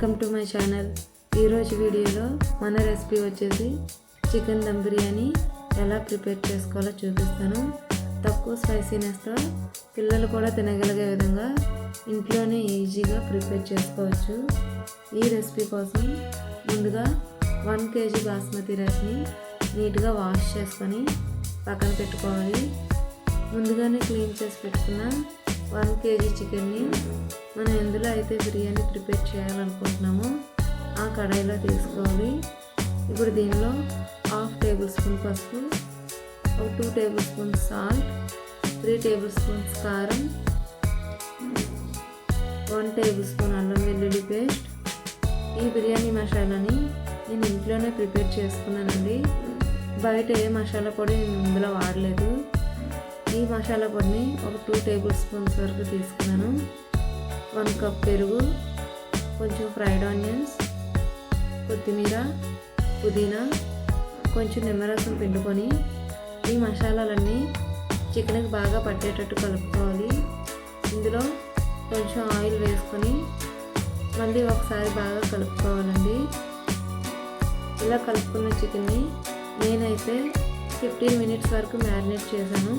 Welcome to my channel. ఈరోజు వీడియోలో మన రెసిపీ వచ్చేసి చికెన్ దమ్ బిర్యానీ ఎలా ప్రిపేర్ చేసుకోవాలో చూపిస్తాను. తక్కువ స్పైసీనెస్తో పిల్లలు కూడా తినగలిగే విధంగా ఇంట్లోనే ఈజీగా ప్రిపేర్ చేసుకోవచ్చు. ఈ రెసిపీ కోసం ముందుగా 1 kg బాస్మతి రైస్ని నీట్గా వాష్ చేసుకొని పక్కన పెట్టుకోవాలి. ముందుగానే క్లీన్ చేసి పెట్టుకున్న 1 kg చికెన్ని మనం ఎందులో అయితే బిర్యానీ ప్రిపేర్ చేయాలనుకుంటున్నామో ఆ కడాయిలో తీసుకోవాలి. ఇప్పుడు దీనిలో 1/2 టేబుల్ స్పూన్ పసుపు, 2 table spoon salt, 3 table spoons కారం, 1 టేబుల్ స్పూన్ అల్లం వెల్లుల్లి పేస్ట్. ఈ బిర్యానీ మసాలాని నేను ఇంట్లోనే ప్రిపేర్ చేసుకున్నానండి. బయట ఏ మసాలా పొడి నేను ఇందులో వాడలేదు. ఈ మసాలా పొడిని ఒక 2 టేబుల్ స్పూన్స్ వరకు తీసుకున్నాను. 1 కప్ పెరుగు, కొంచెం ఫ్రైడ్ ఆనియన్స్, కొత్తిమీర, పుదీనా, కొంచెం నిమ్మరసం పిండుకొని ఈ మసాలాలన్నీ చికెన్కి బాగా పట్టేటట్టు కలుపుకోవాలి. ఇందులో కొంచెం ఆయిల్ వేసుకొని మళ్ళీ ఒకసారి బాగా కలుపుకోవాలండి. ఇలా కలుపుకున్న చికెన్ని నేనైతే 15 మినిట్స్ వరకు మ్యారినేట్ చేశాను.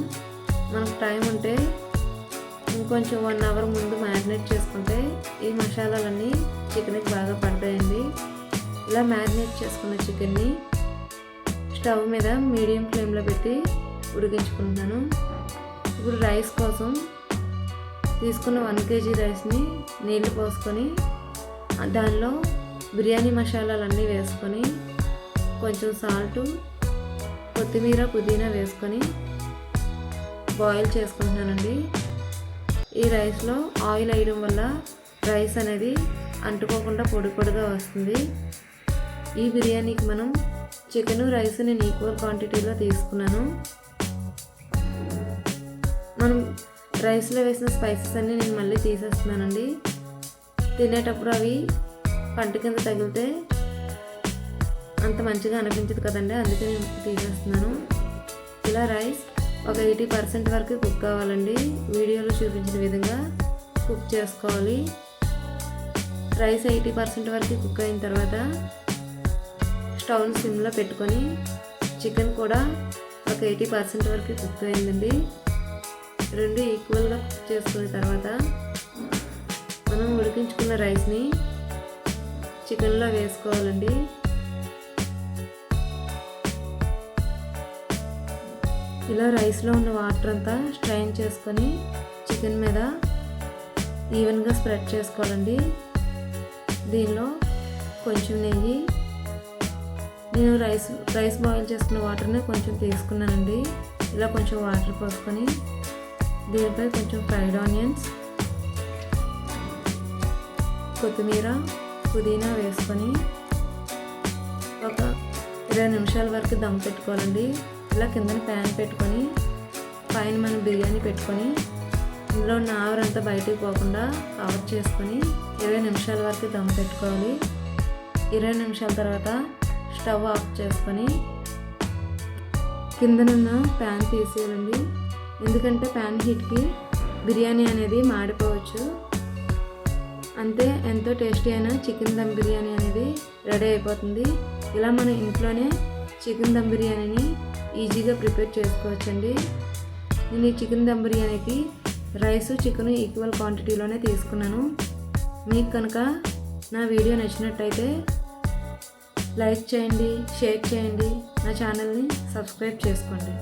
మనకు టైం ఉంటే ఇంకొంచెం 1 అవర్ ముందు మ్యారినేట్ చేసుకుంటే ఈ మసాలాలన్నీ చికెన్కి బాగా పడతాయండి. ఇలా మ్యారినేట్ చేసుకున్న చికెన్ని స్టవ్ మీద మీడియం ఫ్లేమ్లో పెట్టి ఉడికించుకుంటున్నాను. ఇప్పుడు రైస్ కోసం తీసుకున్న 1 kg రైస్ని నీళ్ళు పోసుకొని దానిలో బిర్యానీ మసాలాలన్నీ వేసుకొని కొంచెం సాల్టు, కొత్తిమీర, పుదీనా వేసుకొని బాయిల్ చేసుకుంటున్నానండి. ఈ రైస్లో ఆయిల్ వేయడం వల్ల రైస్ అనేది అంటుకోకుండా పొడి పొడిగా వస్తుంది. ఈ బిర్యానీకి మనం చికెను రైస్ నేను ఈక్వల్ క్వాంటిటీలో తీసుకున్నాను. మనం రైస్లో వేసిన స్పైసెస్ అన్నీ నేను మళ్ళీ తీసేస్తున్నానండి. తినేటప్పుడు అవి పంట కింద తగిలితే అంత మంచిగా అనిపించదు కదండి, అందుకే నేను తీసేస్తున్నాను. ఇలా రైస్ ఒక 80% వరకు కుక్ కావాలండి. వీడియోలో చూపించిన విధంగా కుక్ చేసుకోవాలి. రైస్ 80% వరకు కుక్ అయిన తర్వాత స్టవ్ని సిమ్లో పెట్టుకొని చికెన్ కూడా ఒక 80% వరకు కుక్ అయిందండి. రెండు ఈక్వల్గా కుక్ చేసుకున్న తర్వాత మనం ఉడికించుకున్న రైస్ని చికెన్లో వేసుకోవాలండి. ఇలా రైస్లో ఉన్న వాటర్ అంతా స్ట్రైన్ చేసుకొని చికెన్ మీద ఈవెన్గా స్ప్రెడ్ చేసుకోవాలండి. దీనిలో కొంచెం నెయ్యి, నేను రైస్ బాయిల్ చేసుకున్న వాటర్ని కొంచెం తీసుకున్నానండి. ఇలా కొంచెం వాటర్ పోసుకొని దీనిపై కొంచెం ఫ్రైడ్ ఆనియన్స్, కొత్తిమీర, పుదీనా వేసుకొని ఒక 20 నిమిషాల వరకు దమ్ పెట్టుకోవాలండి. ఇలా కిందన ప్యాన్ పెట్టుకొని పైన మనం బిర్యానీ పెట్టుకొని ఇందులో ఉన్న ఆవిరంతా బయటికి పోకుండా కవర్ చేసుకొని 20 నిమిషాల వరకు దమ్ పెట్టుకోవాలి. 20 నిమిషాల తర్వాత స్టవ్ ఆఫ్ చేసుకొని కిందనున్న ప్యాన్ తీసేయాలండి. ఎందుకంటే ప్యాన్ హీట్కి బిర్యానీ అనేది మాడిపోవచ్చు. అంతే, ఎంతో టేస్టీ అయిన చికెన్ దమ్ బిర్యానీ అనేది రెడీ అయిపోతుంది. ఇలా మన ఇంట్లోనే చికెన్ దమ్ బిర్యానీని ఈజీగా ప్రిపేర్ చేసుకోవచ్చండి. నేను ఈ చికెన్ దమ్ బిర్యానీకి రైస్, చికెన్ ఈక్వల్ క్వాంటిటీలోనే తీసుకున్నాను. మీకు కనుక నా వీడియో నచ్చినట్టయితే లైక్ చేయండి, షేర్ చేయండి, నా ఛానల్ని సబ్స్క్రైబ్ చేసుకోండి.